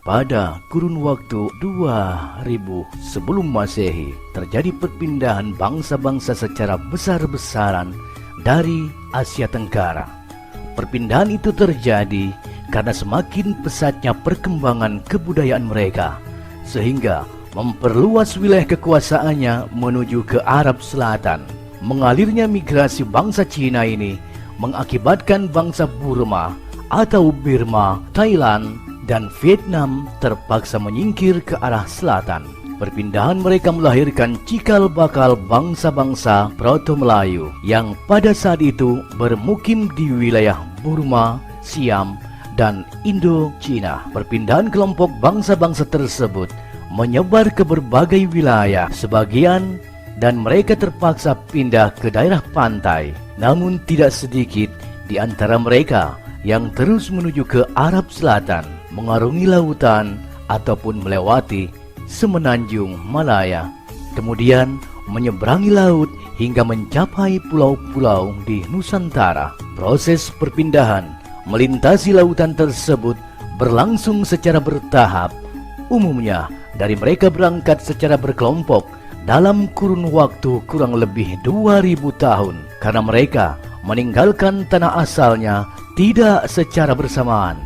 Pada kurun waktu 2000 sebelum Masehi, terjadi perpindahan bangsa-bangsa secara besar-besaran dari Asia Tenggara. Perpindahan itu terjadi karena semakin pesatnya perkembangan kebudayaan mereka, sehingga memperluas wilayah kekuasaannya menuju ke Arab Selatan. Mengalirnya migrasi bangsa Cina ini mengakibatkan bangsa Burma atau Birma, Thailand, dan Vietnam terpaksa menyingkir ke arah selatan. Perpindahan mereka melahirkan cikal bakal bangsa-bangsa Proto-Melayu yang pada saat itu bermukim di wilayah Burma, Siam, dan Indo-Cina. Perpindahan kelompok bangsa-bangsa tersebut menyebar ke berbagai wilayah sebagian, dan mereka terpaksa pindah ke daerah pantai. Namun tidak sedikit di antara mereka yang terus menuju ke Arab Selatan, mengarungi lautan ataupun melewati semenanjung Malaya, kemudian menyeberangi laut hingga mencapai pulau-pulau di Nusantara. Proses perpindahan melintasi lautan tersebut berlangsung secara bertahap. Umumnya dari mereka berangkat secara berkelompok dalam kurun waktu kurang lebih 2000 tahun, karena mereka meninggalkan tanah asalnya tidak secara bersamaan.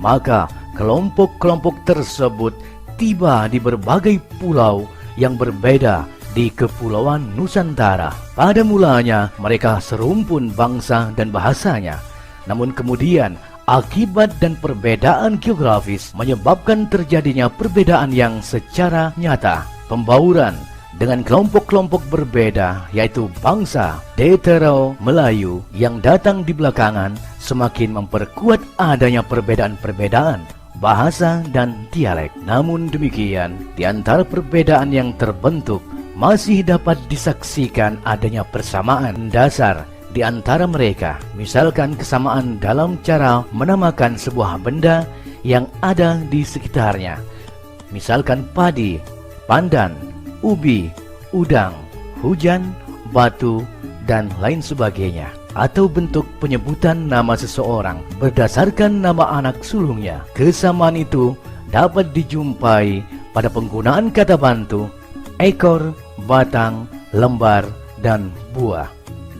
Maka kelompok-kelompok tersebut tiba di berbagai pulau yang berbeda di Kepulauan Nusantara. Pada mulanya mereka serumpun bangsa dan bahasanya, namun kemudian akibat dan perbedaan geografis menyebabkan terjadinya perbedaan yang secara nyata. Pembauran dengan kelompok-kelompok berbeda, yaitu bangsa Deutero Melayu yang datang di belakangan, semakin memperkuat adanya perbedaan-perbedaan bahasa dan dialek. Namun demikian, di antara perbedaan yang terbentuk masih dapat disaksikan adanya persamaan dasar di antara mereka. Misalkan kesamaan dalam cara menamakan sebuah benda yang ada di sekitarnya. Misalkan padi, pandan, ubi, udang, hujan, batu, dan lain sebagainya. Atau bentuk penyebutan nama seseorang berdasarkan nama anak sulungnya. Kesamaan itu dapat dijumpai pada penggunaan kata bantu, ekor, batang, lembar, dan buah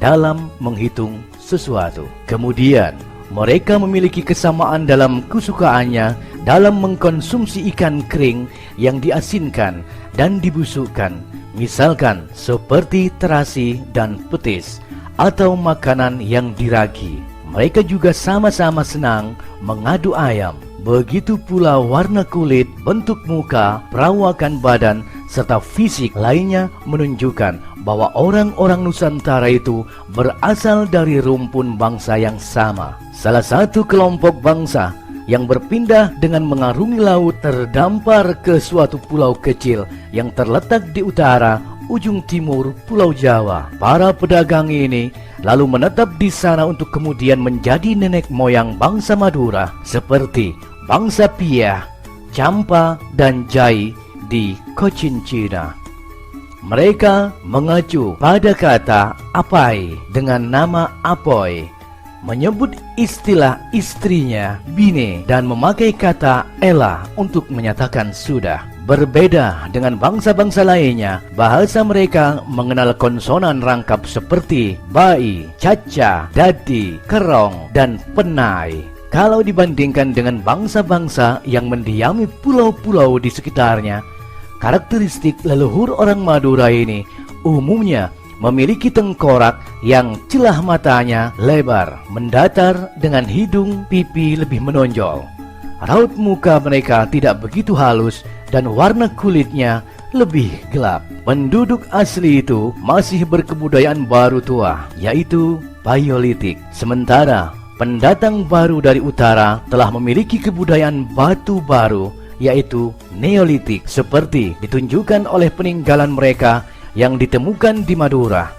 dalam menghitung sesuatu. Kemudian mereka memiliki kesamaan dalam kesukaannya dalam mengkonsumsi ikan kering yang diasinkan dan dibusukkan, misalkan seperti terasi dan petis, atau makanan yang diragi. Mereka juga sama-sama senang mengadu ayam. Begitu pula warna kulit, bentuk muka, perawakan badan, serta fisik lainnya menunjukkan bahwa orang-orang Nusantara itu berasal dari rumpun bangsa yang sama. Salah satu kelompok bangsa yang berpindah dengan mengarungi laut terdampar ke suatu pulau kecil yang terletak di utara ujung timur Pulau Jawa. Para pedagang ini lalu menetap di sana untuk kemudian menjadi nenek moyang bangsa Madura seperti bangsa Piah, Champa, dan Jai di Cochin, Cina. Mereka mengacu pada kata apai dengan nama apoy, menyebut istilah istrinya bine, dan memakai kata ela untuk menyatakan sudah. Berbeda dengan bangsa-bangsa lainnya, bahasa mereka mengenal konsonan rangkap seperti bai, caca, dadi, kerong, dan penai. Kalau dibandingkan dengan bangsa-bangsa yang mendiami pulau-pulau di sekitarnya, karakteristik leluhur orang Madura ini umumnya memiliki tengkorak yang celah matanya lebar, mendatar dengan hidung pipi lebih menonjol. Raut muka mereka tidak begitu halus dan warna kulitnya lebih gelap. Penduduk asli itu masih berkebudayaan baru tua, yaitu Paleolitik. Sementara pendatang baru dari utara telah memiliki kebudayaan batu baru, yaitu Neolitik, seperti ditunjukkan oleh peninggalan mereka yang ditemukan di Madura.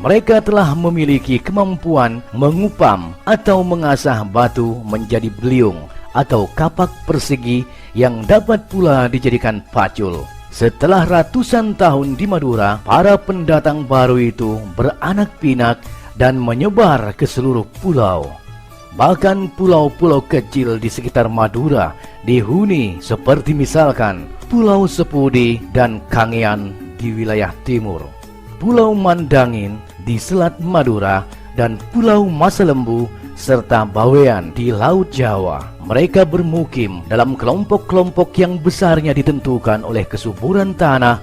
Mereka telah memiliki kemampuan mengupam atau mengasah batu menjadi beliung atau kapak persegi yang dapat pula dijadikan pacul. Setelah ratusan tahun di Madura, para pendatang baru itu beranak pinak dan menyebar ke seluruh pulau. Bahkan pulau-pulau kecil di sekitar Madura dihuni seperti misalkan Pulau Sepudi dan Kangean di wilayah timur, Pulau Mandangin di Selat Madura, dan Pulau Masalembu serta Bawean di Laut Jawa. Mereka bermukim dalam kelompok-kelompok yang besarnya ditentukan oleh kesuburan tanah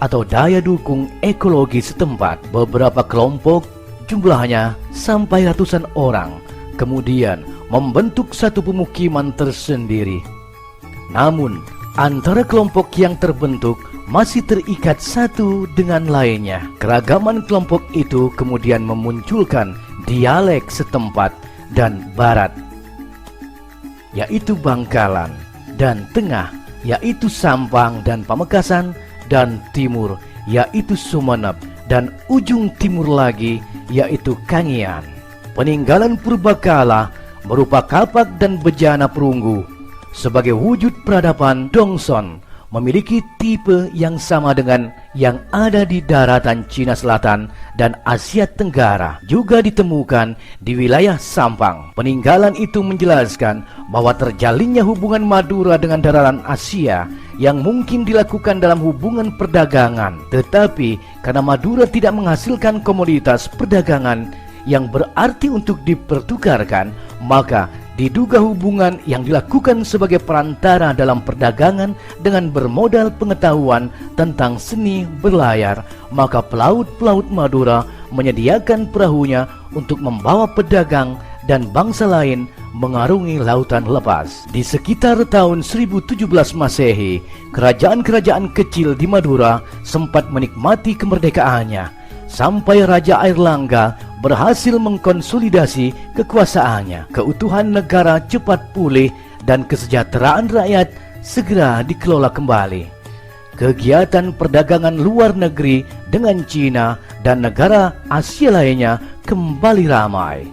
atau daya dukung ekologi setempat. Beberapa kelompok jumlahnya sampai ratusan orang kemudian membentuk satu pemukiman tersendiri. Namun, antara kelompok yang terbentuk masih terikat satu dengan lainnya. Keragaman kelompok itu kemudian memunculkan dialek setempat dan barat, yaitu Bangkalan, dan tengah, yaitu Sampang dan Pamekasan, dan timur, yaitu Sumenep, dan ujung timur lagi, yaitu Kangean. Peninggalan purbakala berupa kapak dan bejana perunggu sebagai wujud peradaban Dongson memiliki tipe yang sama dengan yang ada di daratan Cina Selatan dan Asia Tenggara. Juga ditemukan di wilayah Sampang. Peninggalan itu menjelaskan bahwa terjalinnya hubungan Madura dengan daratan Asia yang mungkin dilakukan dalam hubungan perdagangan. Tetapi karena Madura tidak menghasilkan komoditas perdagangan yang berarti untuk dipertukarkan, maka diduga hubungan yang dilakukan sebagai perantara dalam perdagangan dengan bermodal pengetahuan tentang seni berlayar. Maka pelaut-pelaut Madura menyediakan perahunya untuk membawa pedagang dan bangsa lain mengarungi lautan lepas. Di sekitar tahun 1017 Masehi, kerajaan-kerajaan kecil di Madura sempat menikmati kemerdekaannya sampai Raja Airlangga berhasil mengkonsolidasi kekuasaannya. Keutuhan negara cepat pulih dan kesejahteraan rakyat segera dikelola kembali. Kegiatan perdagangan luar negeri dengan Cina dan negara Asia lainnya kembali ramai.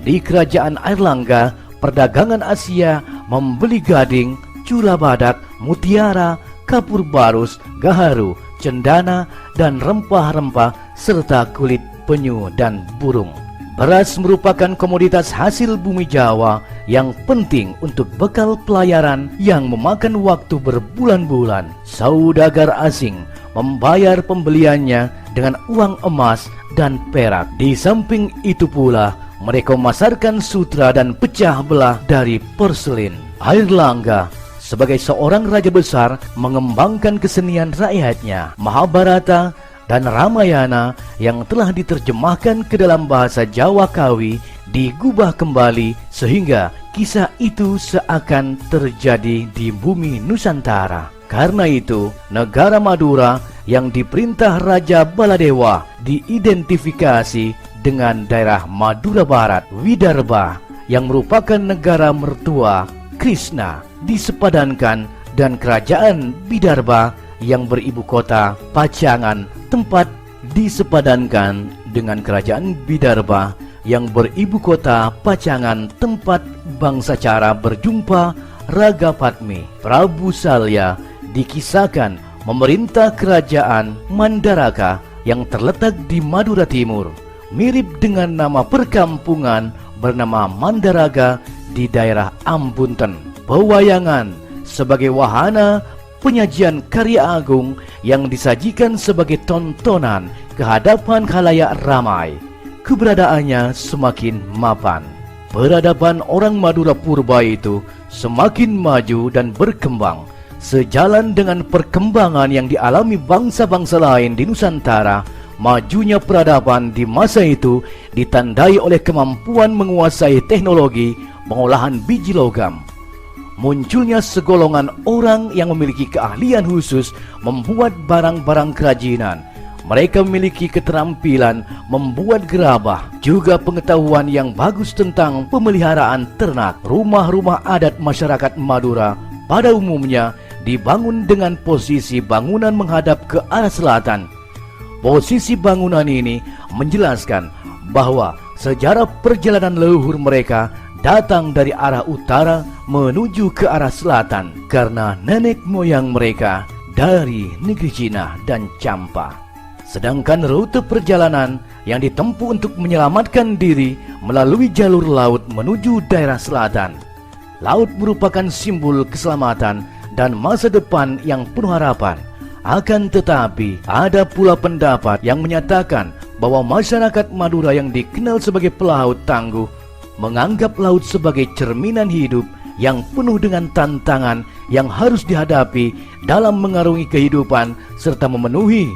Di kerajaan Airlangga, perdagangan Asia membeli gading, cula badak, mutiara, kapur barus, gaharu, cendana, dan rempah-rempah serta kulit penyu dan burung. Beras merupakan komoditas hasil bumi Jawa yang penting untuk bekal pelayaran yang memakan waktu berbulan-bulan. Saudagar asing membayar pembeliannya dengan uang emas dan perak. Di samping itu pula, mereka memasarkan sutra dan pecah belah dari porselin. Airlangga sebagai seorang raja besar mengembangkan kesenian rakyatnya. Mahabharata dan Ramayana yang telah diterjemahkan ke dalam bahasa Jawa Kawi digubah kembali sehingga kisah itu seakan terjadi di bumi Nusantara. Karena itu, negara Madura yang diperintah Raja Baladewa diidentifikasi dengan daerah Madura Barat, Widarba, yang merupakan negara mertua Krishna, disepadankan, dan kerajaan Bidarbha yang beribu kota Pacangan tempat disepadankan dengan kerajaan Bidarbha yang beribu kota Pacangan tempat bangsa Cara berjumpa Raga Padmi. Prabu Salya dikisahkan memerintah kerajaan Mandaraka yang terletak di Madura Timur, mirip dengan nama perkampungan bernama Mandaraga di daerah Ambunten. Pewayangan sebagai wahana penyajian karya agung yang disajikan sebagai tontonan ke hadapan khalayak ramai. Keberadaannya semakin mapan. Peradaban orang Madura purba itu semakin maju dan berkembang. Sejalan dengan perkembangan yang dialami bangsa-bangsa lain di Nusantara, majunya peradaban di masa itu ditandai oleh kemampuan menguasai teknologi pengolahan biji logam. Munculnya segolongan orang yang memiliki keahlian khusus membuat barang-barang kerajinan. Mereka memiliki keterampilan membuat gerabah, juga pengetahuan yang bagus tentang pemeliharaan ternak. Rumah-rumah adat masyarakat Madura pada umumnya dibangun dengan posisi bangunan menghadap ke arah selatan. Posisi bangunan ini menjelaskan bahwa sejarah perjalanan leluhur mereka datang dari arah utara menuju ke arah selatan karena nenek moyang mereka dari negeri Cina dan Campa. Sedangkan rute perjalanan yang ditempuh untuk menyelamatkan diri melalui jalur laut menuju daerah selatan. Laut merupakan simbol keselamatan dan masa depan yang penuh harapan. Akan tetapi, ada pula pendapat yang menyatakan bahwa masyarakat Madura yang dikenal sebagai pelaut tangguh menganggap laut sebagai cerminan hidup yang penuh dengan tantangan yang harus dihadapi dalam mengarungi kehidupan serta memenuhi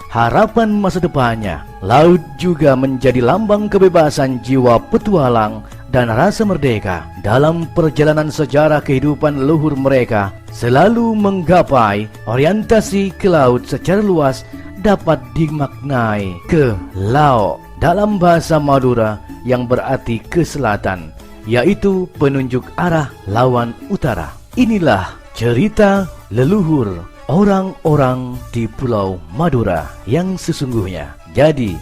harapan masa depannya. Laut juga menjadi lambang kebebasan jiwa petualang dan rasa merdeka. Dalam perjalanan sejarah kehidupan leluhur mereka selalu menggapai orientasi ke laut secara luas dapat dimaknai ke lao dalam bahasa Madura yang berarti ke selatan, yaitu penunjuk arah lawan utara. Inilah cerita leluhur orang-orang di Pulau Madura yang sesungguhnya. Jadi,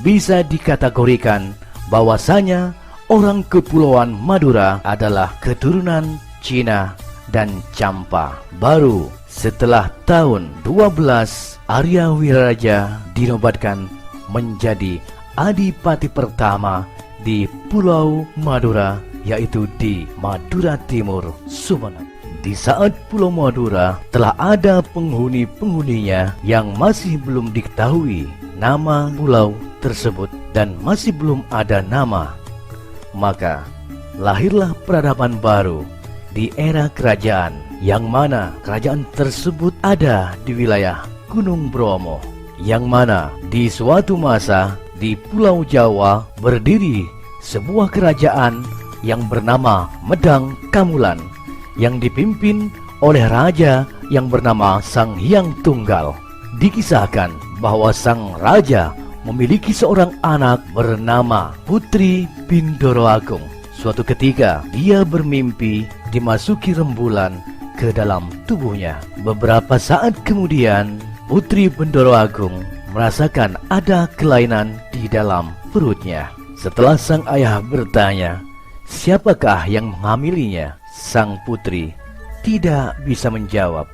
bisa dikategorikan bahwasanya orang Kepulauan Madura adalah keturunan Cina dan Campa. Baru setelah tahun 12, Arya Wiraraja dinobatkan menjadi adipati pertama di Pulau Madura, yaitu di Madura Timur, Sumeneb. Di saat Pulau Madura telah ada penghuni-penghuninya yang masih belum diketahui nama pulau tersebut dan masih belum ada nama, maka lahirlah peradaban baru di era kerajaan, yang mana kerajaan tersebut ada di wilayah Gunung Bromo, yang mana di suatu masa di Pulau Jawa berdiri sebuah kerajaan yang bernama Medang Kamulan, yang dipimpin oleh raja yang bernama Sang Hyang Tunggal. Dikisahkan bahwa sang raja memiliki seorang anak bernama Putri Bindoro Agung. Suatu ketika dia bermimpi dimasuki rembulan ke dalam tubuhnya. Beberapa saat kemudian Putri Bindoro Agung merasakan ada kelainan di dalam perutnya. Setelah sang ayah bertanya, siapakah yang menghamilinya? Sang putri tidak bisa menjawab.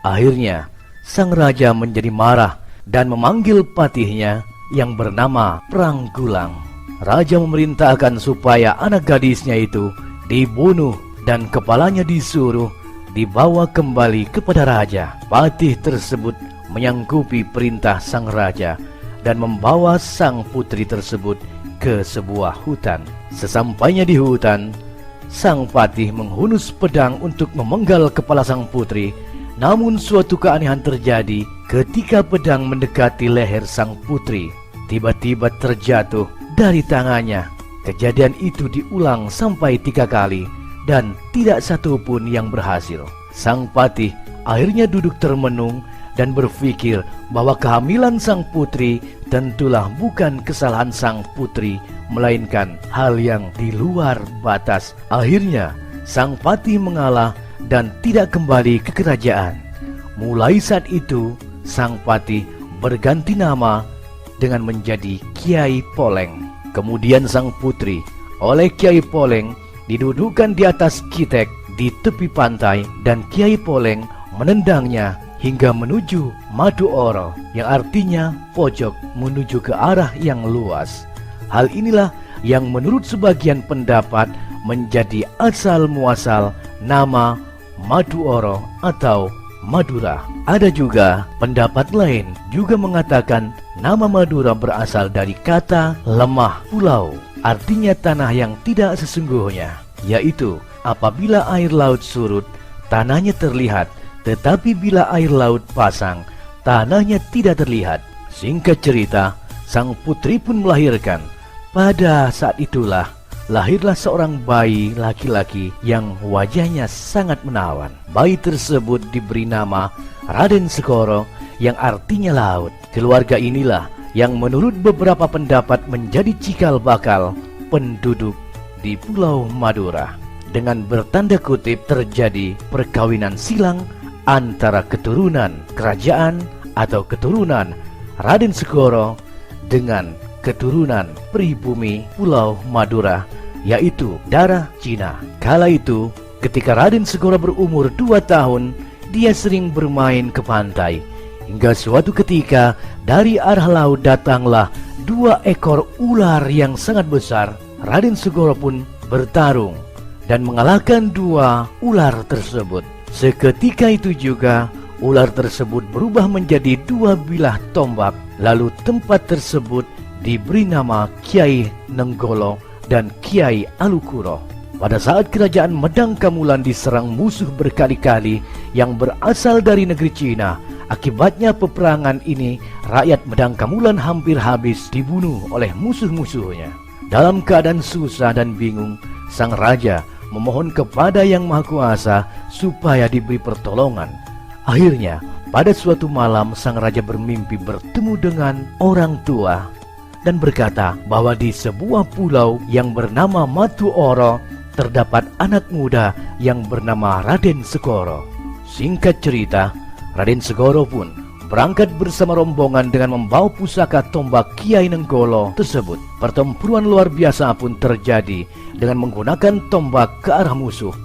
Akhirnya sang raja menjadi marah dan memanggil patihnya yang bernama Pranggulang. Raja memerintahkan supaya anak gadisnya itu dibunuh dan kepalanya disuruh dibawa kembali kepada raja. Patih tersebut menyanggupi perintah sang raja dan membawa sang putri tersebut ke sebuah hutan. Sesampainya di hutan, sang patih menghunus pedang untuk memenggal kepala sang putri. Namun suatu keanehan terjadi ketika pedang mendekati leher sang putri. Tiba-tiba terjatuh dari tangannya. Kejadian itu diulang sampai 3 kali dan tidak satu pun yang berhasil. Sang patih akhirnya duduk termenung dan berpikir bahwa kehamilan sang putri tentulah bukan kesalahan sang putri, melainkan hal yang di luar batas. Akhirnya sang patih mengalah dan tidak kembali ke kerajaan. Mulai saat itu sang patih berganti nama dengan menjadi Kiai Poleng. Kemudian sang putri oleh Kiai Poleng didudukkan di atas kitek di tepi pantai, dan Kiai Poleng menendangnya hingga menuju Madu Oro, yang artinya pojok menuju ke arah yang luas. Hal inilah yang menurut sebagian pendapat menjadi asal muasal nama Madu Oro atau Madura. Ada juga pendapat lain juga mengatakan nama Madura berasal dari kata lemah pulau, artinya tanah yang tidak sesungguhnya, yaitu apabila air laut surut tanahnya terlihat, tetapi bila air laut pasang tanahnya tidak terlihat. Singkat cerita, sang putri pun melahirkan. Pada saat itulah lahirlah seorang bayi laki-laki yang wajahnya sangat menawan. Bayi tersebut diberi nama Raden Segoro, yang artinya laut. Keluarga inilah yang menurut beberapa pendapat menjadi cikal bakal penduduk di Pulau Madura. Dengan bertanda kutip terjadi perkawinan silang antara keturunan kerajaan atau keturunan Raden Segoro dengan keturunan pribumi Pulau Madura, yaitu darah Cina. Kala itu ketika Raden Segoro berumur 2 tahun, dia sering bermain ke pantai. Hingga suatu ketika dari arah laut datanglah 2 ekor ular yang sangat besar. Raden Segoro pun bertarung dan mengalahkan 2 ular tersebut. Seketika itu juga ular tersebut berubah menjadi 2 bilah tombak. Lalu tempat tersebut diberi nama Kiai Nenggolo dan Kiai Alukuro. Pada saat kerajaan Medang Kamulan diserang musuh berkali-kali yang berasal dari negeri Cina, akibatnya peperangan ini rakyat Medang Kamulan hampir habis dibunuh oleh musuh-musuhnya. Dalam keadaan susah dan bingung, sang raja memohon kepada Yang Maha Kuasa supaya diberi pertolongan. Akhirnya, pada suatu malam sang raja bermimpi bertemu dengan orang tua dan berkata bahwa di sebuah pulau yang bernama Matuoro terdapat anak muda yang bernama Raden Segoro. Singkat cerita, Raden Segoro pun berangkat bersama rombongan dengan membawa pusaka tombak Kiai Nenggolo tersebut. Pertempuran luar biasa pun terjadi dengan menggunakan tombak ke arah musuh.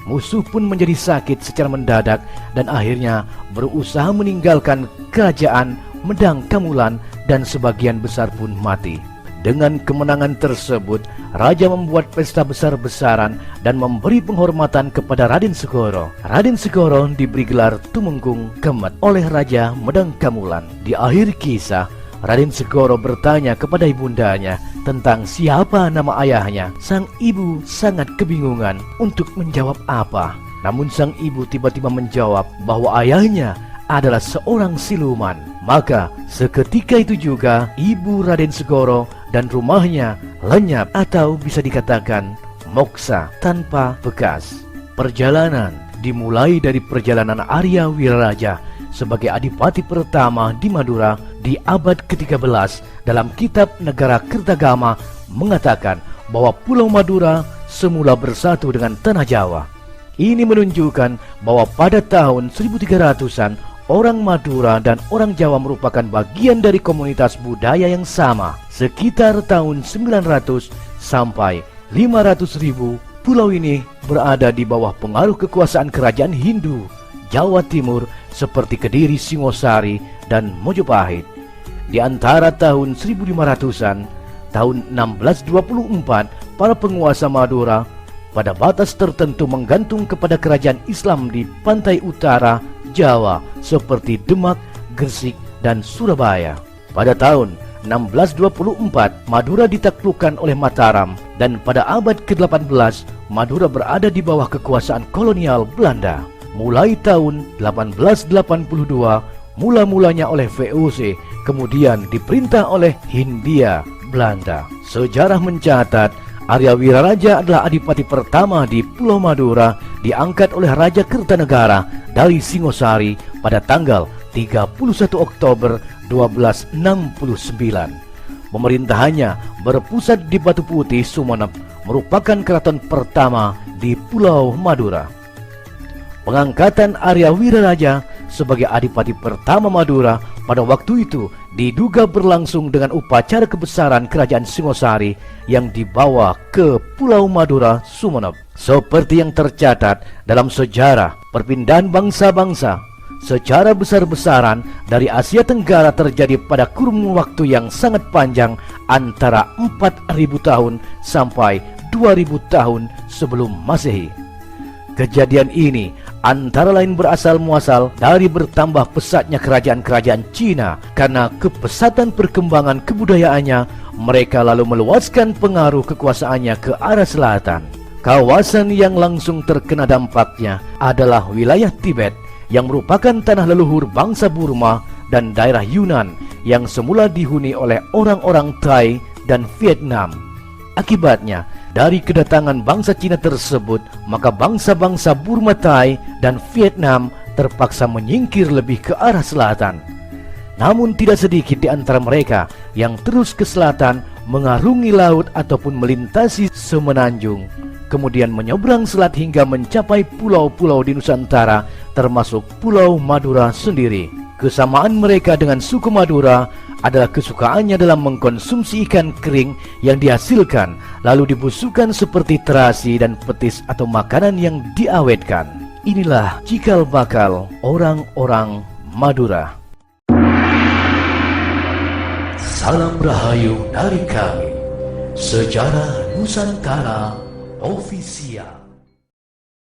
Musuh pun menjadi sakit secara mendadak dan akhirnya berusaha meninggalkan kerajaan Medang Kamulan dan sebagian besar pun mati. Dengan kemenangan tersebut, raja membuat pesta besar-besaran dan memberi penghormatan kepada Raden Segoro. Raden Segoro diberi gelar Tumenggung Kemet oleh Raja Medang Kamulan. Di akhir kisah, Raden Segoro bertanya kepada ibundanya tentang siapa nama ayahnya. Sang ibu sangat kebingungan untuk menjawab apa. Namun sang ibu tiba-tiba menjawab bahwa ayahnya adalah seorang siluman. Maka seketika itu juga ibu Raden Segoro dan rumahnya lenyap atau bisa dikatakan moksa tanpa bekas. Perjalanan dimulai dari perjalanan Arya Wiraraja sebagai adipati pertama di Madura di abad ke-13. Dalam kitab Negara Kertagama mengatakan bahwa Pulau Madura semula bersatu dengan tanah Jawa. Ini menunjukkan bahwa pada tahun 1300-an orang Madura dan orang Jawa merupakan bagian dari komunitas budaya yang sama. Sekitar tahun 900 sampai 500.000, pulau ini berada di bawah pengaruh kekuasaan kerajaan Hindu Jawa Timur seperti Kediri, Singosari, dan Mojopahit. Di antara tahun 1500-an, tahun 1624, para penguasa Madura pada batas tertentu menggantung kepada kerajaan Islam di pantai utara Jawa seperti Demak, Gresik, dan Surabaya. Pada tahun 1624, Madura ditaklukkan oleh Mataram dan pada abad ke-18, Madura berada di bawah kekuasaan kolonial Belanda. Mulai tahun 1882, mula-mulanya oleh VOC, kemudian diperintah oleh Hindia Belanda. Sejarah mencatat Arya Wiraraja adalah adipati pertama di Pulau Madura, diangkat oleh Raja Kertanegara dari Singosari pada tanggal 31 Oktober 1269. Pemerintahannya berpusat di Batu Putih, Sumenep, merupakan keraton pertama di Pulau Madura. Pengangkatan Arya Wiraraja sebagai adipati pertama Madura pada waktu itu diduga berlangsung dengan upacara kebesaran kerajaan Singosari yang dibawa ke Pulau Madura, Sumenep. Seperti yang tercatat dalam sejarah perpindahan bangsa-bangsa secara besar-besaran dari Asia Tenggara terjadi pada kurun waktu yang sangat panjang antara 4.000 tahun sampai 2.000 tahun sebelum Masehi. Kejadian ini antara lain berasal muasal dari bertambah pesatnya kerajaan-kerajaan Cina. Karena kepesatan perkembangan kebudayaannya, mereka lalu meluaskan pengaruh kekuasaannya ke arah selatan. Kawasan yang langsung terkena dampaknya adalah wilayah Tibet yang merupakan tanah leluhur bangsa Burma dan daerah Yunan yang semula dihuni oleh orang-orang Thai dan Vietnam. Akibatnya, dari kedatangan bangsa Cina tersebut, maka bangsa-bangsa Burma, Thai, dan Vietnam terpaksa menyingkir lebih ke arah selatan. Namun tidak sedikit di antara mereka yang terus ke selatan mengarungi laut ataupun melintasi semenanjung, kemudian menyeberang selat hingga mencapai pulau-pulau di Nusantara, termasuk Pulau Madura sendiri. Kesamaan mereka dengan suku Madura adalah kesukaannya dalam mengkonsumsi ikan kering yang dihasilkan lalu dibusukkan seperti terasi dan petis atau makanan yang diawetkan. Inilah cikal bakal orang-orang Madura. Salam Rahayu dari kami, Sejarah Nusantara Official.